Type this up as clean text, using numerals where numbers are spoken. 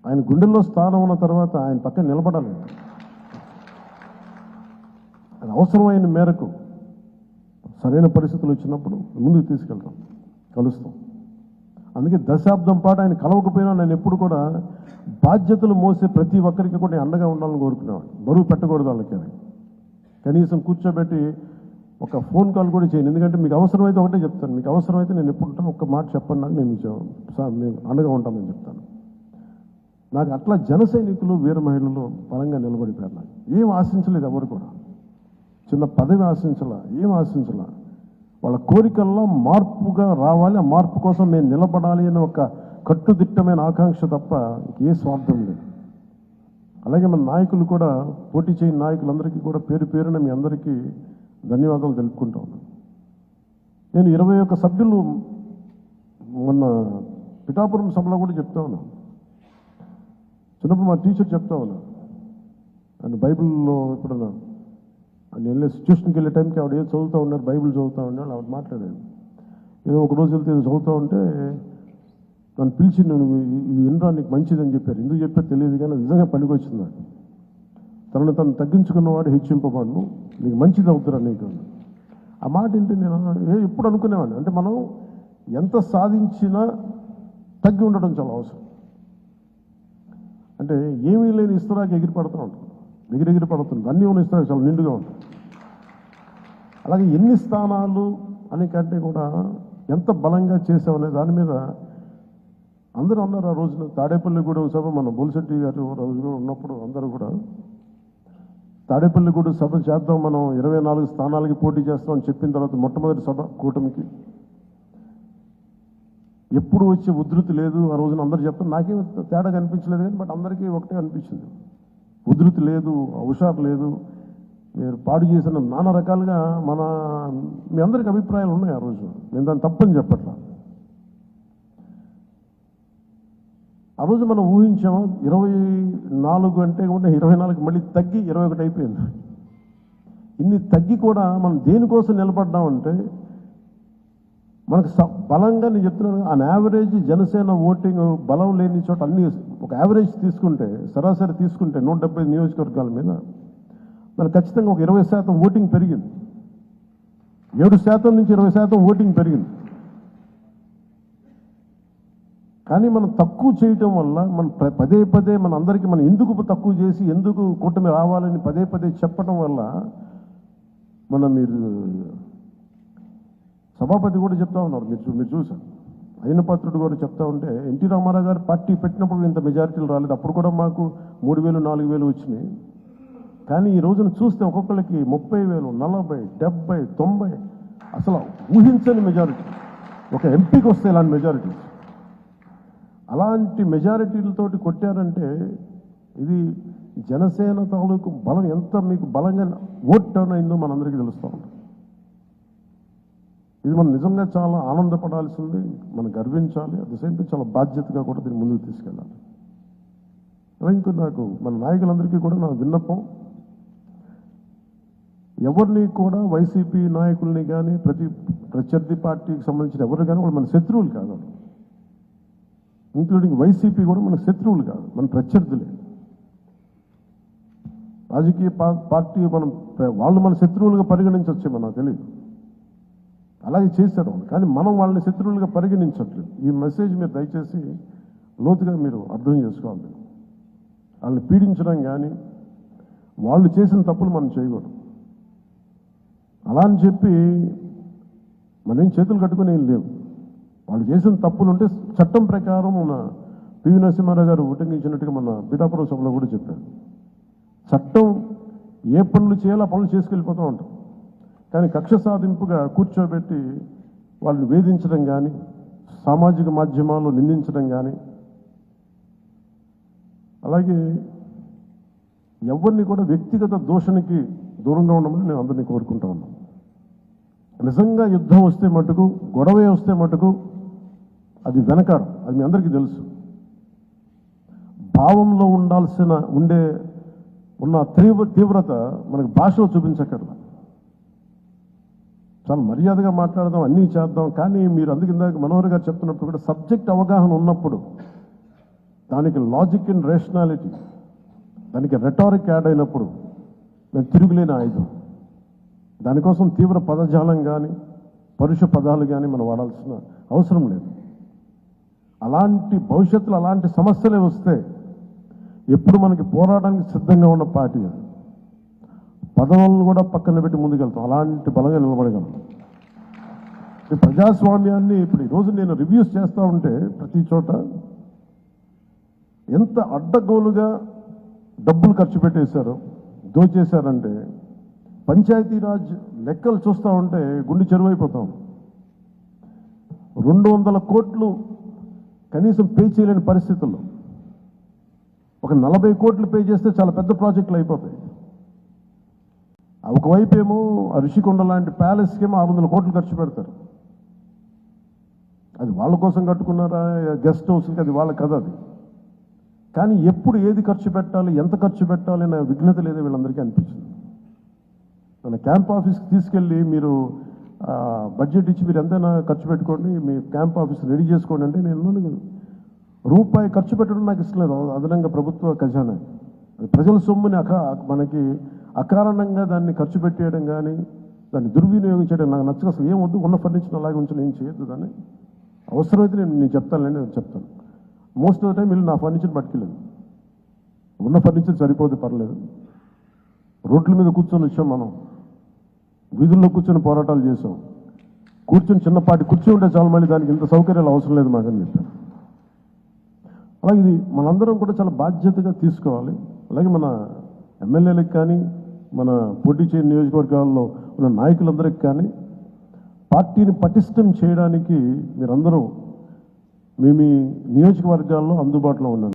ఆయన గుండెల్లో స్థానం ఉన్న తర్వాత ఆయన పక్కన నిలబడాలి. అది అవసరమైన మేరకు సరైన పరిస్థితులు వచ్చినప్పుడు ముందుకు తీసుకెళ్తాం, కలుస్తాం. అందుకే దశాబ్దం పాటు ఆయన కలవకపోయినా నేను ఎప్పుడు కూడా బాధ్యతలు మోసే ప్రతి ఒక్కరికి కూడా నేను అండగా ఉండాలని కోరుకునేవాడు. బరువు పెట్టకూడదు వాళ్ళకి. కనీసం కూర్చోబెట్టి ఒక ఫోన్ కాల్ కూడా చేయను. ఎందుకంటే మీకు అవసరమైతే ఒకటే చెప్తాను, మీకు అవసరమైతే నేను ఎప్పుడు ఉంటాను ఒక్క మాట చెప్పండి నాకు, నేను అండగా ఉంటానని చెప్తాను. నాకు అట్లా జన సైనికులు వీర మహిళలు బలంగా నిలబడిపోయారు. నాకు ఏం ఆశించలేదు, ఎవరు కూడా చిన్న పదవి ఆశించాల, ఏం ఆశించాల. వాళ్ళ కోరికల్లో మార్పుగా రావాలి, ఆ మార్పు కోసం మేము నిలబడాలి అని ఒక కట్టుదిట్టమైన ఆకాంక్ష తప్ప ఏ స్వార్థం లేదు. అలాగే మన నాయకులు కూడా, పోటీ చేయని నాయకులందరికీ కూడా పేరు పేరున మీ అందరికీ ధన్యవాదాలు తెలుపుకుంటా ఉన్నాను. నేను 21 సభ్యులు మొన్న పిఠాపురం సభలో కూడా చెప్తా ఉన్నాను. చిన్నప్పుడు మా టీచర్ చెప్తా ఉన్నాను, ఆయన బైబిల్లో ఎప్పుడన్నా ఆయన వెళ్ళే సిచ్యువేషన్కి వెళ్ళే టైంకి ఆవిడ ఏదో చదువుతూ ఉన్నారు, బైబిల్ చదువుతూ ఉన్నారు. ఆవిడ మాట్లాడేది ఏదో ఒక రోజు వెళ్తే ఏదో చదువుతూ ఉంటే నన్ను పిలిచి నువ్వు ఇది ఎన్నరా నీకు మంచిదని చెప్పారు. ఎందుకు చెప్పారు తెలియదు కానీ నిజంగా పనికి వచ్చింది నాకు. తనను తను తగ్గించుకున్నవాడు హెచ్చింపబడును, నీకు మంచిది అవుతురా నీకు. ఆ మాట ఏంటి నేను ఎప్పుడు అనుకునేవాడిని. అంటే మనం ఎంత సాధించినా తగ్గి ఉండడం చాలా అవసరం. అంటే ఏమీ లేని ఇస్తరాకి ఎగిరి పడుతూ ఉంటుంది, ఎగిరెగిరి పడుతుంది. అన్నీ ఉన్న ఇస్తరాకి చాలా నిండుగా ఉంటుంది. అలాగే ఎన్ని స్థానాలు అనే కంటే కూడా ఎంత బలంగా చేసామనే దాని మీద అందరూ అన్నారు. ఆ రోజున తాడేపల్లిగూడెం సభ మన బొలిశెట్టి గారు రోజు ఉన్నప్పుడు అందరూ కూడా తాడేపల్లిగూడెం సభ చేద్దాం, మనం 24 స్థానాలకి పోటీ చేస్తామని చెప్పిన తర్వాత మొట్టమొదటి సభ కూటమికి ఎప్పుడు వచ్చే ఉధృతి లేదు. ఆ రోజున అందరూ చెప్తారు, నాకేం తేడా కనిపించలేదు కానీ బట్ అందరికీ ఒకటే అనిపించింది, ఉధృతి లేదు, హుషారు లేదు, మీరు పాడు చేసిన నానా రకాలుగా మీ అందరికి అభిప్రాయాలు ఉన్నాయి. ఆ రోజు నేను దాన్ని తప్పని చెప్పట్లా. ఆ రోజు మనం ఊహించాము 24 అంటే కూడా 24 మళ్ళీ తగ్గి 21 అయిపోయింది. ఇన్ని తగ్గి కూడా మనం దేనికోసం నిలబడ్డామంటే మనకు బలంగా, నేను చెప్తున్నాను, ఆన్ యావరేజ్ జనసేన ఓటింగ్ బలం లేని చోట అన్ని ఒక యావరేజ్ తీసుకుంటే, సరాసరి తీసుకుంటే 170 నియోజకవర్గాల మీద మనకు ఖచ్చితంగా ఒక 20% ఓటింగ్ పెరిగింది. 7% నుంచి 20% ఓటింగ్ పెరిగింది. కానీ మనం తక్కువ చేయటం వల్ల మనం పదే పదే మన అందరికీ మనం ఎందుకు తక్కువ చేసి ఎందుకు కూటమి రావాలని పదే పదే చెప్పడం వల్ల మీరు సభాపతి కూడా చెప్తా ఉన్నారు, మీరు చూసారు, అయినపాత్రుడు గారు చెప్తా ఉంటే ఎన్టీ రామారావు గారు పార్టీ పెట్టినప్పుడు ఇంత మెజారిటీలు రాలేదు, అప్పుడు కూడా మాకు 3,000 4,000 వచ్చినాయి. కానీ ఈ రోజున చూస్తే ఒక్కొక్కరికి 30,000 40 70 90 అసలు ఊహించని మెజారిటీ. ఒక ఎంపీకి వస్తే ఇలాంటి మెజారిటీ, అలాంటి మెజారిటీలతోటి కొట్టారంటే ఇది జనసేన తాలూకు బలం ఎంత మీకు బలంగా ఓట్ టర్న్ అయిందో మనందరికీ తెలుస్తూ ఉంటుంది. ఇది మనం నిజంగా చాలా ఆనందపడాల్సింది, మనం గర్వించాలి. అట్ ద సేమ్ టైం చాలా బాధ్యతగా కూడా దీన్ని ముందుకు తీసుకెళ్ళాలి. ఇంకా నాకు మన నాయకులందరికీ కూడా నా విన్నపం, ఎవరిని కూడా వైసీపీ నాయకుల్ని కానీ ప్రత్యర్థి పార్టీకి సంబంధించిన ఎవరు కానీ వాళ్ళు మన శత్రువులు కాదు, ఇంక్లూడింగ్ వైసీపీ కూడా మన శత్రువులు కాదు, మన ప్రత్యర్థులే. రాజకీయ పార్టీ వాళ్ళు మన శత్రువులుగా పరిగణించవచ్చేమో నాకు తెలియదు, అలాగే చేశారు వాళ్ళు. కానీ మనం వాళ్ళని శత్రువులుగా పరిగణించట్లేదు. ఈ మెసేజ్ మీరు దయచేసి లోతుగా మీరు అర్థం చేసుకోవాలి. వాళ్ళని పీడించడం కానీ వాళ్ళు చేసిన తప్పులు మనం చేయకూడదు. అలా అని చెప్పి మనం చేతులు కట్టుకుని ఏం లేవు. వాళ్ళు చేసిన తప్పులు ఉంటే చట్టం ప్రకారం మన పివి నరసింహారావు గారు ఉటంకించినట్టుగా మన పిఠాపురం సభలో కూడా చెప్పారు, చట్టం ఏ పనులు చేయాలో ఆ పనులు చేసుకెళ్ళిపోతూ ఉంటాం. కానీ కక్ష సాధింపుగా కూర్చోబెట్టి వాళ్ళని వేధించడం కానీ, సామాజిక మాధ్యమాల్లో నిందించడం కానీ, అలాగే ఎవరిని కూడా వ్యక్తిగత దోషణకి దూరంగా ఉండమని నేను అందరినీ కోరుకుంటా ఉన్నాను. నిజంగా యుద్ధం వస్తే మటుకు, గొడవే వస్తే మటుకు అది వెనకారం, అది మీ అందరికీ తెలుసు. భావంలో ఉన్న తీవ్రత మనకు భాషలో చూపించక్కర్లా. చాలా మర్యాదగా మాట్లాడదాం, అన్నీ చేద్దాం. కానీ మీరు అందుకు ఇందాక మనోహర్ గారు చెప్తున్నప్పుడు కూడా సబ్జెక్ట్ అవగాహన ఉన్నప్పుడు దానికి లాజిక్ అండ్ రేషనాలిటీ, దానికి రెటారిక్ యాడ్ అయినప్పుడు మేము తిరుగులేని ఆయుధం. దానికోసం తీవ్ర పదజాలం కానీ పరుష పదాలు కానీ మనం వాడాల్సిన అవసరం లేదు. అలాంటి భవిష్యత్తులో అలాంటి సమస్యలే వస్తే ఎప్పుడు మనకి పోరాటానికి సిద్ధంగా ఉన్న పార్టీ అది. పదవులను కూడా పక్కన పెట్టి ముందుకెళ్తాం, అలాంటి బలంగా నిలబడగలం. ఈ ప్రజాస్వామ్యాన్ని ఇప్పుడు ఈరోజు నేను రివ్యూస్ చేస్తూ ఉంటే ప్రతి చోట ఎంత అడ్డగోలుగా డబ్బులు ఖర్చు పెట్టేశారో, దోచేశారంటే పంచాయతీరాజ్ లెక్కలు చూస్తూ ఉంటే గుండె చెరువైపోతాం. 200 కోట్లు కనీసం పే చేయలేని పరిస్థితుల్లో ఒక 40 కోట్లు పే చేస్తే చాలా పెద్ద ప్రాజెక్టులు అయిపోతాయి. ఒకవైపు ఏమో ఋషికొండ లాంటి ప్యాలెస్కి ఏమో 600 కోట్లు ఖర్చు పెడతారు. అది వాళ్ళ కోసం కట్టుకున్నారా గెస్ట్ హౌస్కి, అది వాళ్ళ కథ అది. కానీ ఎప్పుడు ఏది ఖర్చు పెట్టాలి, ఎంత ఖర్చు పెట్టాలి అనే విఘ్నత లేదో వీళ్ళందరికీ అనిపించింది. మన క్యాంప్ ఆఫీస్కి తీసుకెళ్ళి మీరు బడ్జెట్ ఇచ్చి మీరు ఎంతైనా ఖర్చు పెట్టుకోండి, మీ క్యాంప్ ఆఫీస్ రెడీ చేసుకోండి అంటే నేను రూపాయి ఖర్చు పెట్టడం నాకు ఇష్టం లేదు. అదనంగా ప్రభుత్వ ఖజానా, ప్రజల సొమ్ముని మనకి అకారణంగా దాన్ని ఖర్చు పెట్టేయడం కానీ దాన్ని దుర్వినియోగం చేయడం నాకు నచ్చక. అసలు ఏం వద్దు, ఉన్న ఫర్నిచర్ అలాగే ఉంచి ఏం చేయొద్దు. దాన్ని అవసరమైతే నేను చెప్తాను. మోస్ట్ ఆఫ్ ద టైం వీళ్ళు నా ఫర్నిచర్ పట్టుకెళ్ళదు. ఉన్న ఫర్నిచర్ సరిపోతే పర్లేదు. రోడ్ల మీద కూర్చొని వచ్చాం, మనం వీధుల్లో కూర్చొని పోరాటాలు చేసాం. కూర్చొని చిన్నపాటి కుర్చీ ఉంటే చాలు, మళ్ళీ దానికి ఇంత సౌకర్యాలు అవసరం లేదు మాకని చెప్పారు. అలాగే ఇది మనందరం కూడా చాలా బాధ్యతగా తీసుకోవాలి. అలాగే మన ఎమ్మెల్యేలకు కానీ మన పోటీ చేయని నియోజకవర్గాల్లో ఉన్న నాయకులందరికీ కానీ పార్టీని పటిష్టం చేయడానికి మీరందరూ మీ నియోజకవర్గాల్లో అందుబాటులో ఉండండి.